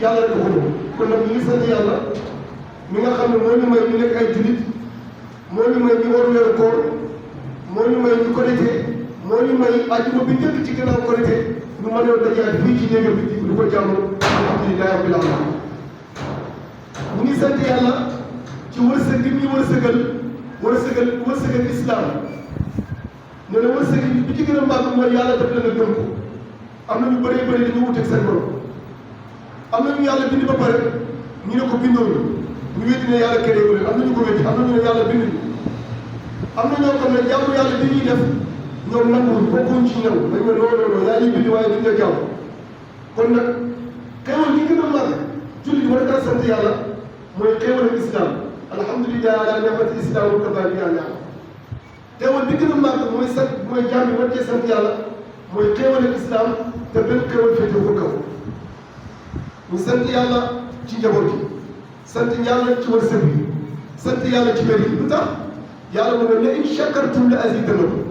yàlla rek ko moom kon nag ñu ngi sant yàlla mi nga xam ne moo ñu may ñu nekk ay jullit moo ñu may ñu war weeru koor moo ñu may ñu connecté moo ñu may àjjuma bi njëkk ci gannaaw connecté ñu mën a dajaat fii ci néegam bi du ko jàmm alhamdulilah rabbil alamin ñu ngi sant yàlla ci wërsëg bi ñu wërsëgal islam ne la wërsëg bi ci gën a màgg mooy yàlla def la nga gëm ko am na ñu bëree bëri dañu wuteeg seen borom am na ñu yàlla bind ba pare ñu ne ko bindoo ñu wéddi ne yàlla créé wu leen am na ñu ko wéddi am na ñu ne yàlla bind ñu am na ñoo xam ne jaamu yàlla bi ñuy def ñoom nanguwul bokkuñ ci ñëw dañ ne non yaa ñuy bind waaye duñ la jaamu kon nag xéewal gi gën a màgg jullit war a sant yàlla mooy xéewal islam alhamdulilah ala ni'mati islam wa kafa bi ni'ma xéewal bi gën a màgg mooy jaam bi war cee sant yàlla mooy xéewal islam te benn xéewal féete ko kaw ñu sant yàlla ci njaboot gi sant yàlla ci wërsëg bi sant yàlla ci mbir yi lu tax yàlla mu ne la in shakartum la azidannakum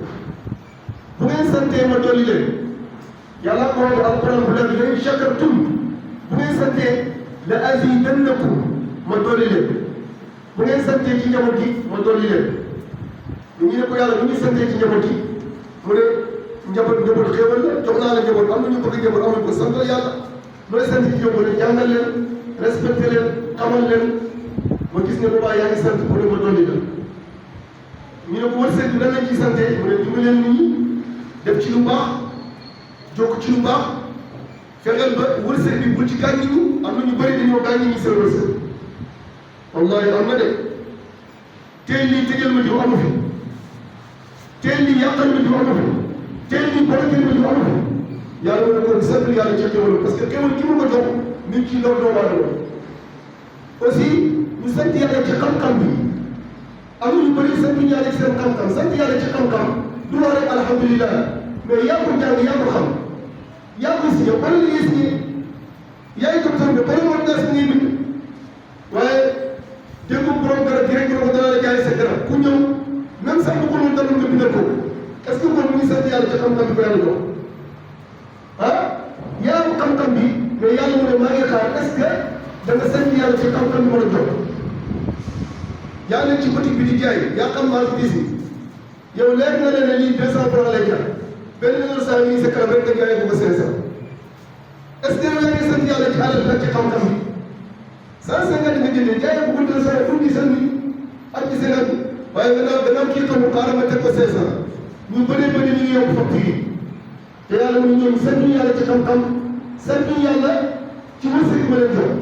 bu ngeen santee ma dolli leen yàlla ko wax alquran bu leen la in shakartum bu ngeen santee la azidannakum ma dolli leen bu ngeen santee ci njaboot gi ma dolli leen ñu ne ko yàlla bu ñu santee ci njaboot gi mu ne njaboot xéewal la jox naa la njaboot am na ñu bëgg njaboot amuñ ko sant yàlla mu ne sant ci njaboot jàngal leen respecté leen xamal leen ma gis ne boobaa yaa ngi sant mu ne ma dolli la ñu ne ko wërsëg bi nan lañ ci sante mu ne dimbaleen nit ñi def ci lu baax jokk ci lu baax fexeel ba wërsëg bi bul ci gàññi ñu am na ñu bëri dañoo gàññi ñi seen wërsëg wallahi am na de teel lii tëjal ma jiw amu fi teel lii yàqal ma jiw amu fi teel lii borokel ma jiw amu fi yàlla mën na ko sant yàlla ci xéwal parce que xéwal ki ma ko jox mi ngi ci lor doomu aadama aussi ñu sant yàlla ci xam-xam bi am na ñu bëri sant yàlla ci seen xam-xam sant yàlla ci xam-xam du wax rek alhamdulilah mais yaa ko jàng yaa ko xam yaa ko signé wala li ngay signé yaay docteur bi bari moom ngaa signé bind waaye dégg borom garab gi rek ko dana la jaay sa garab ku ñëw même sax bu ko noonu dalul nga bindal ko est-ce que kon mu ngi sant yàlla ci xam-xam bi ko yàlla jox ah yaa am xam-xam bi mais yàlla mu ne maa ngi xaar est-ce que da nga sant yàlla ci xam-xam bi mën a jox yaa nekk ci boutique bi di jaay yaa xam maa ko gis yow leer na leen ne lii 200 francs lay jar benn numéro saa yi sa kanam rek nga jaayee ko ko 500 est-ce que yow yaa ngi sant yàlla ci alal ak ci xam-xam bi 150 nga jëndee jaayee ko ko 200 pour gisal ni ak ci Sénégal bi waaye gannaaw kii xamul xaaral ma teg ko 500 ñu bëree bëri ñu ngi yokk facture yi te yàlla mu ñëw sant yàlla ci xam-xam sant yàlla ci wërsëg ma leen jox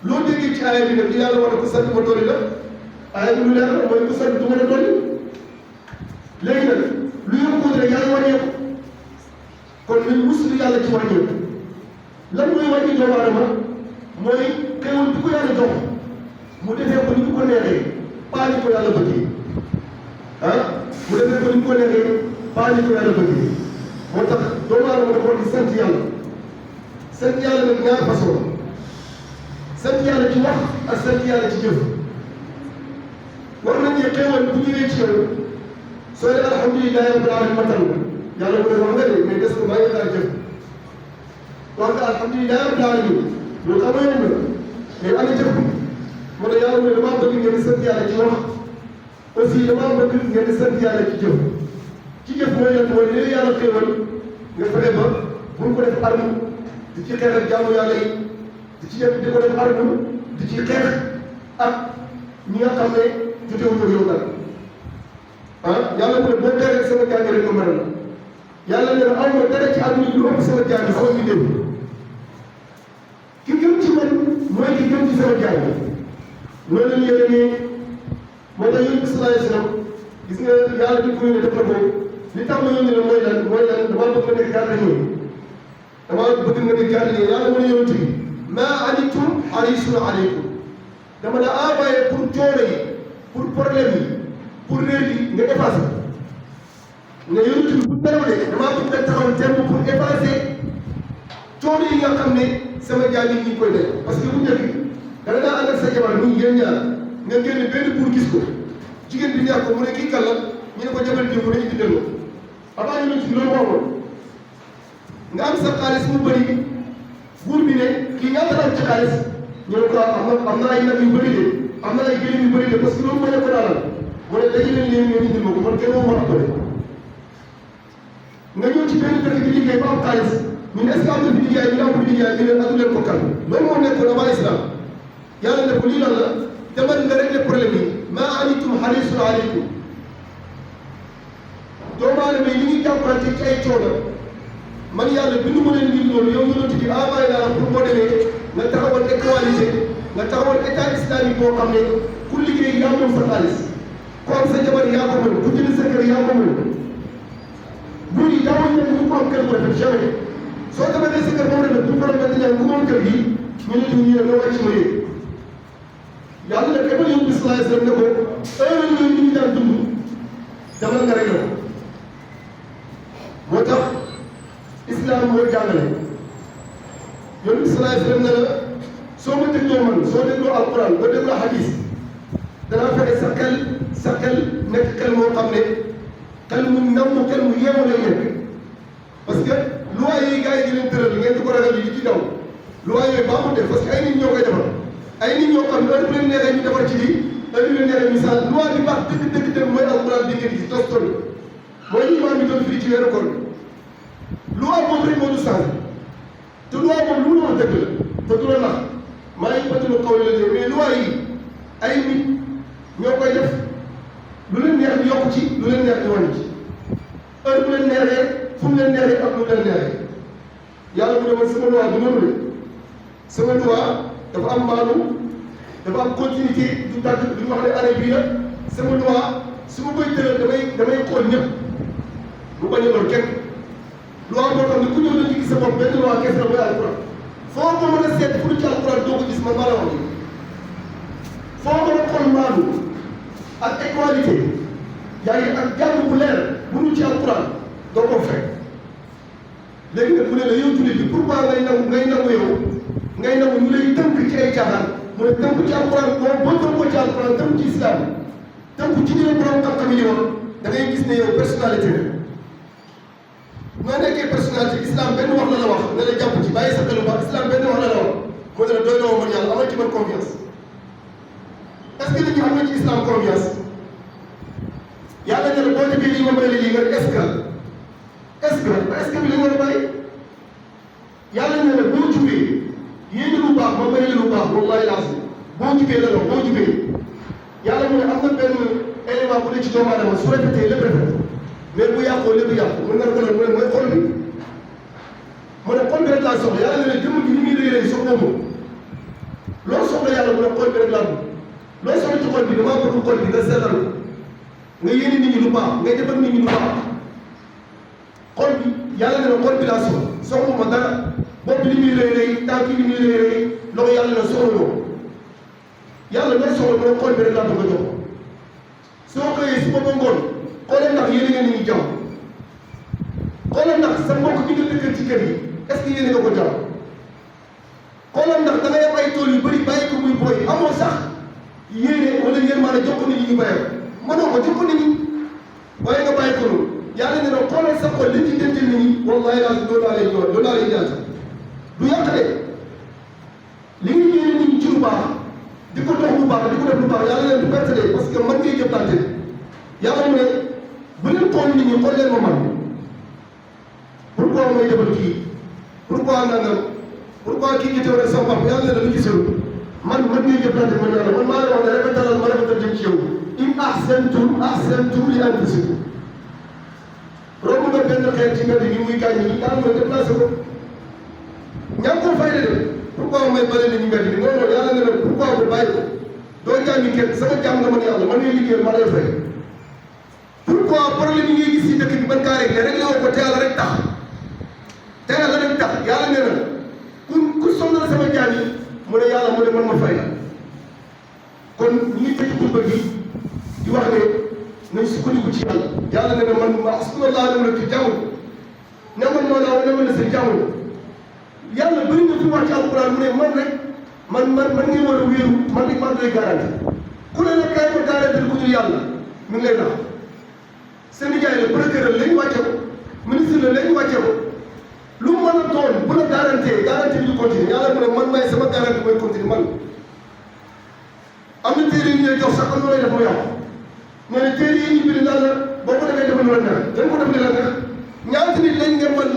loo déggee ci aaya bi nag li yàlla war a ko sant ma dolli la aaya bi lu leer la mooy ko sant du mën a dolli léegi nag lu yëngu rek yàlla wàññeeku kon nañ musul yàlla ci wàññeeku lan mooy wàññi doomu aadama mooy xéewal bi ko yàlla jox mu defee ko ni ñu ko neexee pas ni ko yàlla bëggee ah mu defee ko ni ñu ko neexee pas ni ko yàlla bëggee moo tax doomu aadama dafa war di sant yàlla nag ñaar façon sant yàlla ci wax ak sant yàlla ci jëf wax nañ ne xéewal bu ñëwee ci yow soo ne alhamdulilah rabbil alamin matal nga yàlla mu ne wax nga de mais des ko maa ngi xaar jëf wax nga alhamdulilah rabbil alamin loolu xam nga yomb na mais ana jëf moo tax yàlla mu ne damaa bëgg ngeen di sant yàlla ci wax aussi damaa bëgg ngeen di sant yàlla ci jëf ci jëf mooy lan mooy li yàlla xéewal nga fexe ba bu ñu ko def arme di ci xeex ak jaamu yàlla yi di ko def arme di ci xeex ak ñi nga xam ne jotewuñu ak yow dara ah yàlla mu ne boo teree sama jaam rek nga mën a yàlla ne aw ma dara ci àdduna lu ëpp sama jaam sama bidéo ki gëm ci man mooy ki gëm ci sama jaam loolu la ñu yore nii moo tax yonent bi sallallahu alayhi wa sallam gis nga yàlla di ko yónnee def na ko li tax ma yónnee la mooy lan damaa bëgg nga nekk gardien damaa bëgg nga nekk gardien yàlla mën a yonent bi maa anittum harisun alaykum dama la envoyé pour coono yi pour problème yi pour réer yi nga effacé nga yonent bi bu tarawlee damaa bëgg nga taxaw temb pour effacer coono yi nga xam ne sama jaam yi ñu ngi koy def parce que bu njëkk da nga ànd ak sa jabar muy ngeen ñaar nga génne benn pour gis ko jigéen bi neex ko mu ne kii kan la ñu ne ko jabar ji mu ne indi leen ko avant ñu ci loolu waxoon nga am sa xaalis mu bëri buur bi ne kii ñaata la am ci xaalis ñu ne ko am na ay nag yu bëri de am na ay gëléem yu bëri de parce que loolu moo nekkoon alal mu ne dañu leen leen ngeen indil ma ko man kenn moo ma appale nga ñëw ci benn dëkk bi liggéey ba am xaalis ñu ne est-ce que am na fi liggéey ñu am fi liggéey ñu ne adu leen ko kan loolu moo nekkoon avant islam yàlla ne ko lii lan la demal nga régler problème yi maa anitum harisun aleykum doomu aadama yi li ñuy jàppante ci ay coono man yàlla bindu ma leen ngir loolu yow yonent bi envoyé naa la pour boo demee nga taxawal équalité nga taxawal état islamique boo xam ne ku liggéey yaa moom sa xaalis ku am sa jabar yaa ko mën ku jënd sa kër yaa ko mën buur yi daawuñ ne ñu ko am kër bu rafet jamais soo demee sa kër moom rafet bu ko rafet ñaan ku moom kër gi ñu ne ñu ne loo wàcc ma yéeg yàlla ne képp yóbbu sallallahu alayhi wa sallam ne ko heure yooyu ñu daan dund demal nga réglé ko moo tax islam moo jàngale yóbbu sallallahu alayhi wa sallam ne la soo ma dégloo man soo dégloo alquran nga dégloo hadis danaa fexe sa xel nekk xel moo xam ne xel mu namm xel mu yeewu lay nekk parce que loi yi gars yi di leen tëral ngeen di ko ragal yi di ci daw loi yooyu baaxul de parce que ay nit ñoo koy defar ay nit ñoo xam ne heure bu leen neexee ñu defar ci lii heure bu leen neexee misaal loi bi baax dëgg mooy alquran bi ngeen gis toston mooy li imaam bi doon firi ci weeru koor loi boobu rek moo du changé te loi boobu lu mu wax dëgg la te du la nax maa ngi bëgg kaw la de mais loi yi ay nit ñoo koy def lu leen neex ñu yokk ci lu leen neex ñu wàññi ci heure bu leen neexee fu mu leen neexee ak lu leen neexee yàlla mu ne man sama loi du noonu de sama loi dafa am maanu dafa am continuité du tàgg du ñu wax ne année bii la sama loi su ma koy tëral damay xool ñëpp mu bañ a lor kenn loi boo xam ne ku ñëw dañuy gis sa bopp benn loi kese la mooy alquran foo ko mën a seet fu ci alquran doo ko gis man maa la wax foo mën a xool maanu ak équalité yaa ngi ak jàmm bu leer bu ñu ci alquran doo ko fekk léegi nag mu ne la yow jullit bi pourquoi ngay nangu yow ngay nangu ñu lay tënk ci ay caaxaan mu ne tënk ci alquran boo tënk ko ci alquran tënk ci islam tënk ci ñeneen borom xam-xam yi wax da ngay gis ne yow personnalité nga noo nekkee personnalité islam benn wax la wax ne la jàpp ci bàyyi sa xelu baax islam benn wax la wax mu ne la doy loo man yàlla amal ci man confiance est-ce que nit ñi am na ci islam confiance yàlla ne la boo defee lii ma may la lii nga est-ce que bi la war a bàyyi yàlla ne la boo jubee yéen lu baax ma may la lu baax wallahi laazim boo jubee la la boo jubee yàlla mu ne am na benn élément bu ne ci doomu aadama su rafetee lépp rafet mais bu yàqoo lépp yàqu mën nga ko ne mu ne mooy xol bi mu ne xol bi rek laa soxla yàlla ne la jëmm gi ni muy réeré soxla moom loo soxla yàlla mu ne xol bi rek laa bëgg loo soxla ci xol bi damaa bëgg xol bi nga seetal nga yéene nit ñi lu baax ngay defal nit ñi lu baax xol bi yàlla ne la xol bi laa soxla ma dara bopp bi li muy réeré tànk bi li muy réeré loxo yàlla ne soxla loo yàlla loo soxla mu ne xol bi rek laa bëgg a jox soo xëyee si boppam ngoon xoolee ndax yéene nga nit ñi jàmm xoolee ndax sa mbokk bi nga dëkkal ci kër yi est-ce que yéene nga ko jàmm xoolee ndax da ngay am ay tool yu bëri bàyyi ko muy booy amoo sax yéene wala yërmaane jox ko nit ñi ñu bàyyi mënoo ko jox ko nit ñi waaye nga bàyyi ko noonu yàlla ne la xoolal sa xol li ci dencal nit ñi wallahi laa loolu laa lay ñëw loolu laa lay ñaan du yàq de li nga yéene nit ñi ci lu baax di ko dox lu baax di ko def lu baax yàlla leen du perte de parce que man ngay jëflante yàlla mu ne bu leen xool nit ñi xool leen ma man pourquoi may defal kii pourquoi nangam pourquoi kii gi teew rek sama papa yàlla ne la lu gisul man ngay jëflante man yàlla man maa la wax ne rafetalal ma rafetal jëm ci yow in ahsantum li anfusikum romb nga benn xeet ci mbedd yi muy gaañ ñi yàlla mooy déplacé ko ña ko fay de pourquoi may bale ni ñu mbedd bi non non yàlla ne la pourquoi bu bàyyi ko doo jàngi kenn sama jàmm nga man yàlla man ngay liggéeyal ma lay fay pourquoi problème yi ngay gis ci dëkk bi ban kaa rek rek la ko te yàlla rek tax te yàlla rek tax yàlla nee na ku sonal sama jaam yi mu ne yàlla mu ne man ma fay la kon ñu ngi tëj xutba gi di wax ne nañ sukkandiku ci yàlla yàlla nee na man ma askunallah ne la ci jàmm ne man moo laa ne ma la sa jàmm yàlla bëri na fi wax ci alquran mu ne man rek man ngeen war a wéeru man rek maa lay garanti ku ne nag kaay ko garanti ku dul yàlla mi ngi lay nax seen nijaay la procureur lañ wàcce ko ministre la lañ wàcce ko lu mu mën a doon bu la garantie bi du continuer yàlla mu ne man may sama garanti mooy continuer man am na téere yu ñuy jox sax am na lay def mu yàqu mais ne téere yi ñu bind daal la boo ko defee defal lu la neex dañ ko def li la neex ñaata nit lañ demal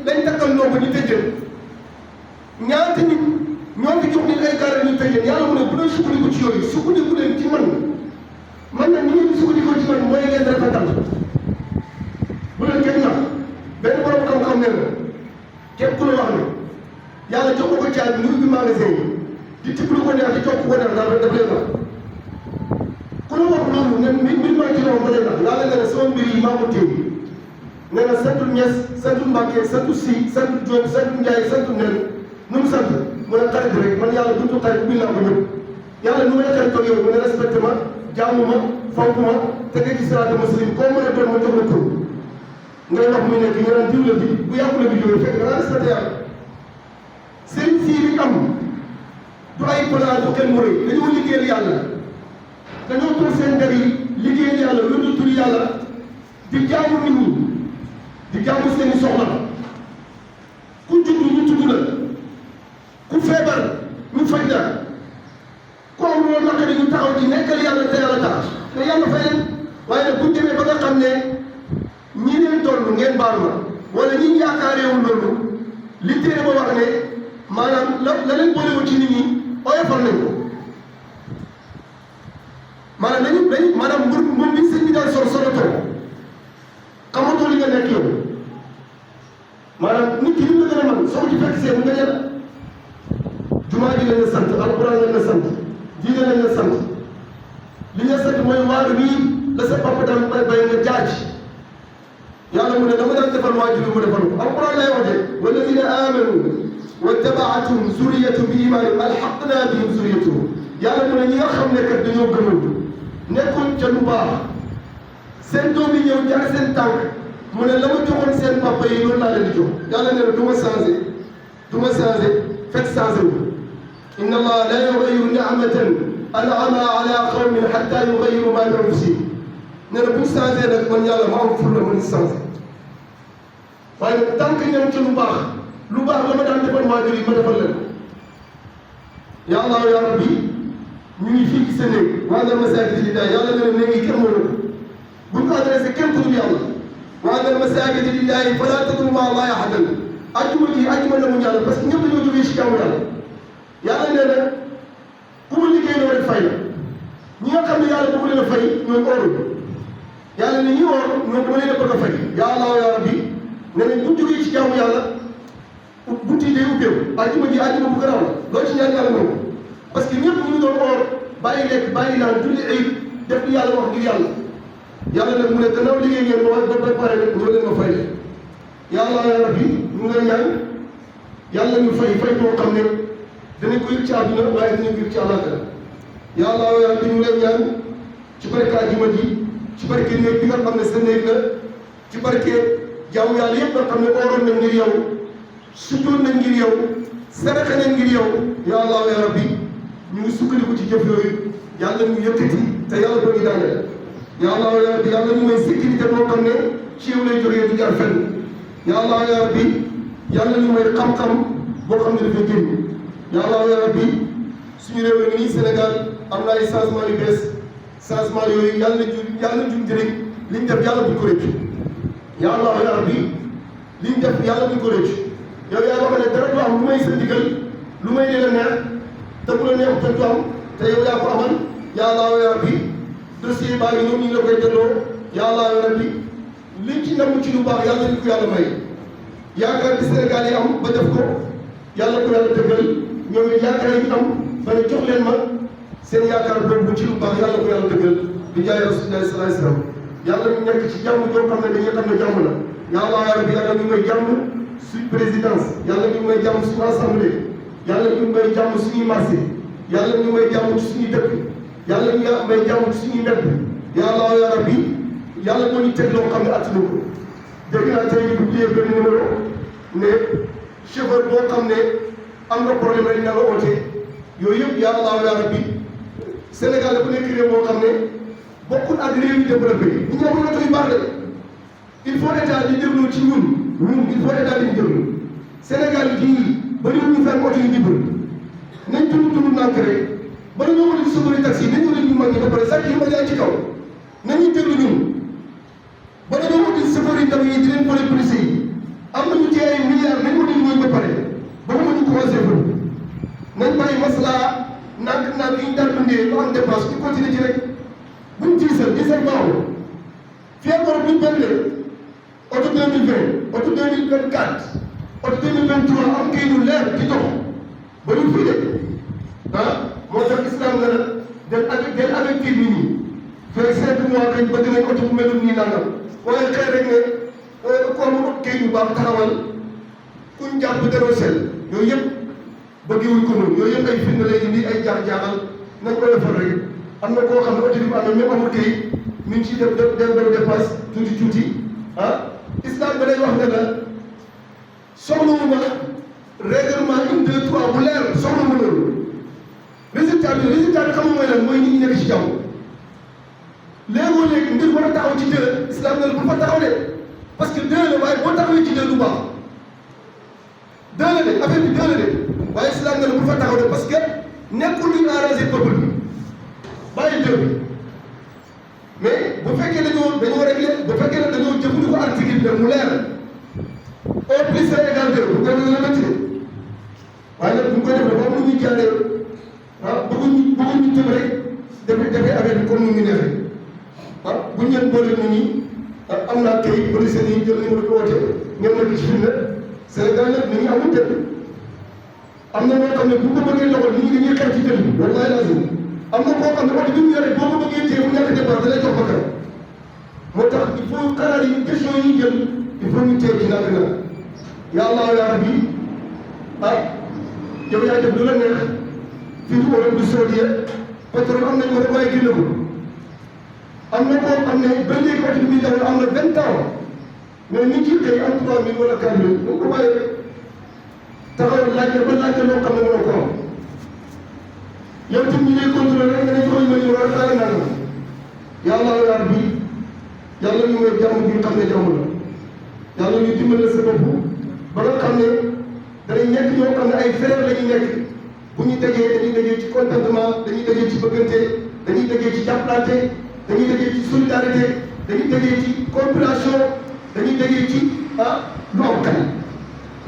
lañ takkal ndoo ko ñu tëjee ñaata nit ñoo fi jox nit ay garanti ñu tëjee yàlla mu ne bu doon sukkandiku ci yooyu sukkandiku leen ci man nag ni ngeen di sukkandiku ci man mooy ngeen rafetal bu leen kenn nax benn borom xam-xam nee na képp ku la wax ne yàlla jox ko caabi mu ubbi magasin yi di tibb lu ko neex di toog ko neex daal daf leen nax ku la wax loolu ne mbir maa ci loolu ba leen nax yàlla nee na sama mbir yi maa ko téye nee na santul Ñas santul Mbàkke santul Si santul Jóob santul Njaay santul Nen nu mu sant mu ne xarit rek man yàlla buntu xarit ubbil naa ko ñëpp yàlla nu may xaritoo yow mu ne respecté ma jaamu ma fonk ma tege ci siraata muslim koo mën a doon ma jox la tur ngay wax muy nekk ñu naan diw la bi bu yàqu la bi jógee fekk danaa respecté yàlla seen sii li am du ay plan du kenn mu rëy dañoo liggéeyal yàlla dañoo toog seen der yi liggéeyal yàlla lu dul tur yàlla di jaamu nit ñi di jaamu seen i soxla ku judd ñu tudd la ku feebar ñu faj la ku am loolu naqari ñu taxaw ci nekkal yàlla te yàlla tax te yàlla fay leen waaye nag bu demee ba nga xam ne ñi leen toll ngeen baal ma wala ñi yaakaareewul loolu li téere ba wax ne maanaam la leen boolewul ci nit ñi oyofal nañ ko maanaam dañu maanaam mbir bi sëñ bi daal solatoo xamatoo li nga nekk yow maanaam nit ki li nga gën a mën soo ci fekk see mu nga ñëw jumaa ji lañ la sant alquran lañ la sant diine lañ la sant li nga sant mooy waar bii la sa papa daan bay nga jaaj yàlla mu ne dama daan defal waajur mu defal ko alquran lay waxee walladina amanu wattabaatuhum zuriyatuhum bi imaanin alxaqna bihim zuriyatuhum yàlla mu ne ñi nga xam ne kat dañoo gëmul nekkul ca lu baax seen doom yi ñëw jaar seen tànk mu ne la ma joxoon seen papa yi loolu laa leen di jox yàlla ne du ma changé fekk changé wu inna allah la yughayyiru ni'matan an'ama ala qawmin hatta yughayyiru ma bi anfusihim nee na bu ñu changé nag man yàlla ma am ful la mën changé waaye nag tant que ñoom ci lu baax la ma daan defal waajur yi ma defal leen ya allah ya rabbi ñu ngi fii ci sa néeg wa anna masaajida lillaah yàlla ne ne ngi kenn mënu ko bu ñu ko adressé kenn ku dul yàlla wa anna masaajida lillaah falaa tad'uu ma'a llaahi ahadan ajjuma na mu yàlla parce que ñëpp dañoo jógee ci jaamu yàlla nee na ku mu liggéey loo rek fay la ñi nga xam ne yàlla bëgg leen a fay ñooy oorul yàlla ne ñi oor ñoom dama leen a bëgg a fay ya allah ya rabbi ne nañ bu jógee ci jaamu yàlla bunti yi day ubbeeku ajjuma bu garaaw la loolu ci ñaan yàlla moom parce que ñëpp ñu ngi doon oor bàyyi lekk bàyyi naan julli ay def li yàlla wax ngir yàlla nag mu ne gannaaw liggéey ngeen ba pare nag ñoo leen ma fay leen ya allah ya rabbi ñu ngi lay ñaan yàlla ñu fay boo xam ne danañ ko yëg ci àdduna waaye dinañ ko yëg ci àllaaxira ya allah ya rabbi ñu ngi lay ñaan ci barke àjjuma ji ci barke néeg bi nga xam ne sa néeg la ci barke jaamu yàlla yëpp nga xam ne ooroon nañ ngir yow sujjoon nañ ngir yow saraxe nañ ngir yow ya allah ya rabbi ñu ngi sukkandiku ci jëf yooyu yàlla ñu yëkkati te yàlla boo ñu daaneel ya allah ya rabbi yàlla ñu may sécurité boo xam ne ci yow lay jógee du jar fenn ya allah ya rabbi yàlla ñu may xam-xam boo xam ne dafay génn ya allah ya rabbi suñu réew mi nii Sénégal am na ay changement yu bees changement yooyu yàlla jur njëriñ li ñu def yàlla buñ ko rëccu ya allah ya rabbi li ñu def yàlla buñ ko rëccu yow yaa wax ne dara du am lu may sa ndigal lu may leen a neex te bu la neex te du am te yow yaa ko amal ya allah ya rabbi dossier baa ngi ñoom ñu ngi la koy delloo ya allah ya rabbi liñ ci namm ci lu baax yàlla ñu ko yàlla may yaakaar bi Sénégal yi am ba def ko yàlla ko yàlla dëggal ñoom it yaakaar yi am ba ne jox leen ma seen yaakaar boobu ci lu baax yàlla ko yàlla dëggal bi jaay Rasulullah sallallahu alayhi wasallam yàlla ñu nekk ci jàmm joo xam ne dañuy xam ne jàmm la ya allah ya rabbi yàlla ñu may jàmm suñ présidence yàlla ñu may jàmm suñu assemblée yàlla ñu may jàmm suñuy marché yàlla ñu may jàmm ci suñuy dëkk yàlla ñu may jàmm ci suñuy mbedd ya allah ya rabbi yàlla moo ñu teg loo xam ne attanu ko dégg naa tey bu jiyee benn numéro ne chauffeur boo xam ne am nga problème rek na la oote yooyu yëpp ya allah ya rabbi Sénégal dafa nekk réew boo xam ne bokkul ak réew yi développé yi ñu ñëw oto yu baax de il faut état di déglu ci ñun il faut état di déglu Sénégal gii bëri ñu fekk oto yu libre nañ dund nànk rek bala ñoo ko di sofëri taxi nañ ko di ñu mag ñi ba pare sàcc yu ma jaay ci kaw nañuy déglu ñun bala ñoo ko di sofëri ndaw yi di leen pare police yi am nañu ci ay milliards nañ ko di ñooy ba pare ba mu ñu commencé fa nañ bàyyi maslaa nànk yi ñu daan dundee lu am dépense ñu continuer ci rek buñ diisal baaxul fii ak borom buñ benn oto 2020 oto 2024 oto 2023 am kii yu leer di dox ba ñu fii de moo tax islam nga ne del avec kii bi nii fee 5 mois kañ bëgg nañ oto bu melul nii nangam waaye xëy rek ne comme kii bu baax taxawal kuñ jàpp dero sel yooyu yëpp bëggiwuñ ko noonu yooyu yëpp ay firnde lay indi ay jaaxal nañ ko defal rek am na koo xam ne oto bi mu amee même amul kayit mi ngi ciy def dépasse tuuti islam ba day wax ne la soxlawuma règlement 1 2 3 bu leer soxlawuma loolu résultat bi xam nga mooy lan mooy nit ñi nekk ci jàmm léegoo-léegi mbir war a taxaw ci deux islam ne la bu fa taxaw de parce que deux la waaye boo taxawee ci deux du baax deux la de affaire bi deux la de waaye islam ne la bu fa taxaw de parce que nekkul luy arrangé peuple bi bàyyi deux bi mais bu fekkee dañoo réglé bu fekkee ne dañoo jëfandikoo article bi mu leer au plus c'est égal deux bu ko la métti waaye nag bu ñu koy def dafa am lu ñuy jaaree bëgguñ tëb rek defee affaire bi comme ni mu neexee buñ leen boole nit ñi am naa kay police yi jël numéro bi woote ngeen nekk ci firnde Sénégal nag nit ñi amul dëkk am na ñoo xam ne bu ko bëggee doxal nit ñi dañuy xeex ci dëkk bi wallaay lazim am na koo xam ne oto bi mu yore boo ko bëggee téye bu ñàkk départ da lay jox bakkan moo tax il faut xalaat yi question yi ñu jël il faut ñu téye ci nàkk nag ya allah ya rabbi yow yaa def lu la neex fii du Europe du Saoudia pétrole am nañ ko rek waaye génn ko am na koo xam ne ba léegi oto bi muy dawal am na 20 ans mais ñu ci xëy am 3000 wala 4000 dañ ko bàyyi taxaw laajte ba laajte loo xam ne mënoo ko am yow tamit ñu lay contrôler rek nga ne jox ma ñu war a taal nangam yàlla yaa rabbi yàlla ñu may jàmm bi nga xam ne jàmm la yàlla ñu dimbale sa bopp ba nga xam ne danañ nekk ñoo xam ne ay frère la ñu nekk bu ñu dajee dañuy dajee ci contentement dañuy dajee ci bëggante dañuy dajee ci jàppalante dañuy dajee ci solidarité dañuy dajee ci coopération dañuy dajee ci lu am kan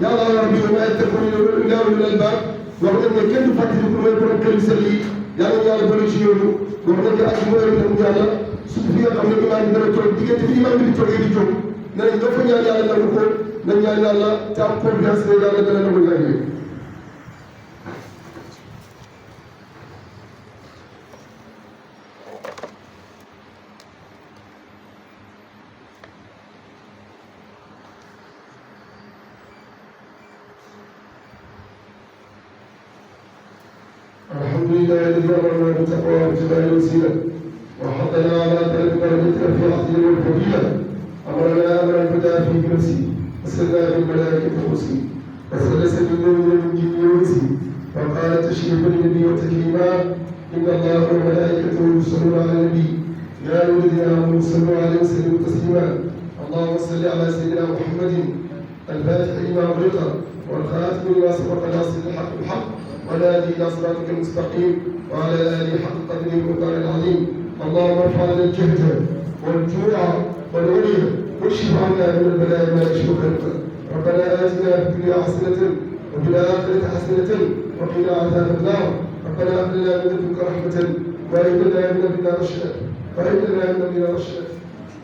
yàlla yaa rabbi wa maa yattaquuna illaa ulul albaab wax nañ ne kenn du fàttali pour may borom kër yu sell yi yàlla yàlla bëri ci yoonu wax nañ ne ak mu heure nag yàlla surtout fi nga xam ne imaam bi dana toog diggante bi imaam bi di toogee di jóg ne nañ nga fa ñaan yàlla nangu ko nañ ñaan yàlla te am confiance ne yàlla dana nangu ñaan yooyu الحمد لله الذي امرنا بالتقوى وابتغاء الوسيله وحثنا على طلب درجتنا في العقل والفضيله امرنا امرا بدا في نفسي وسلنا بالملائكه الحسنى وسلس بالنور والجن والانس وقال تشريفا للنبي وتكريما ان الله وملائكته يصلون على النبي يا ايها الذين امنوا صلوا عليه وسلموا تسليما اللهم صل على سيدنا محمد الفاتح لما أغلق والخاتم لما سبق ناصر الحق بالحق والهادي الى صراطك المستقيم وعلى اله حق قدره والمقدار العظيم اللهم ارفع لنا الجهد والجوع والعري واكشف عنا من البلاء ما يكشف خلقك ربنا اتنا في الدنيا حسنه وفي الاخره حسنه وقنا عذاب النار ربنا هب لنا من لدنك رحمه وهب لنا من امرنا رشدا وهب لنا من امرنا رشدا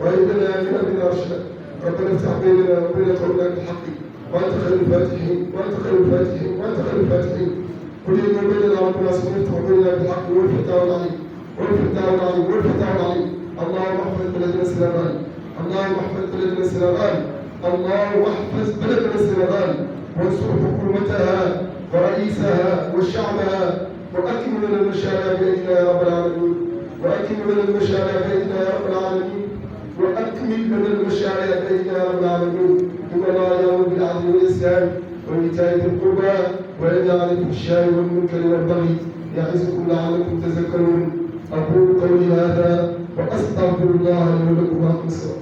وهب لنا من امرنا رشدا ربنا افتح بيننا وبين قومنا بالحق وانت خير الفاتحين وانت خير الفاتحين وانت خير الفاتحين قل إن بيننا ربنا سبحانه بيننا بالحق والفتاة العليم والفتاة العليم والفتاة العليم اللهم احفظ بلدنا السنغال اللهم احفظ بلدنا السنغال اللهم احفظ بلدنا السنغال وانصر حكومتها ورئيسها وشعبها واكمل لنا المشاريع باذننا يا رب العالمين واكمل لنا المشاريع باذننا يا رب العالمين واكمل لنا المشاريع باذننا يا رب العالمين ان الله يامر بالعدل والاحسان وإيتاء ذي القربى وينهى عن الفحشاء والمنكر والبغي يعظكم لعلكم تذكرون أقول قولي هذا وأستغفر الله لي ولكم وأقم الصلاة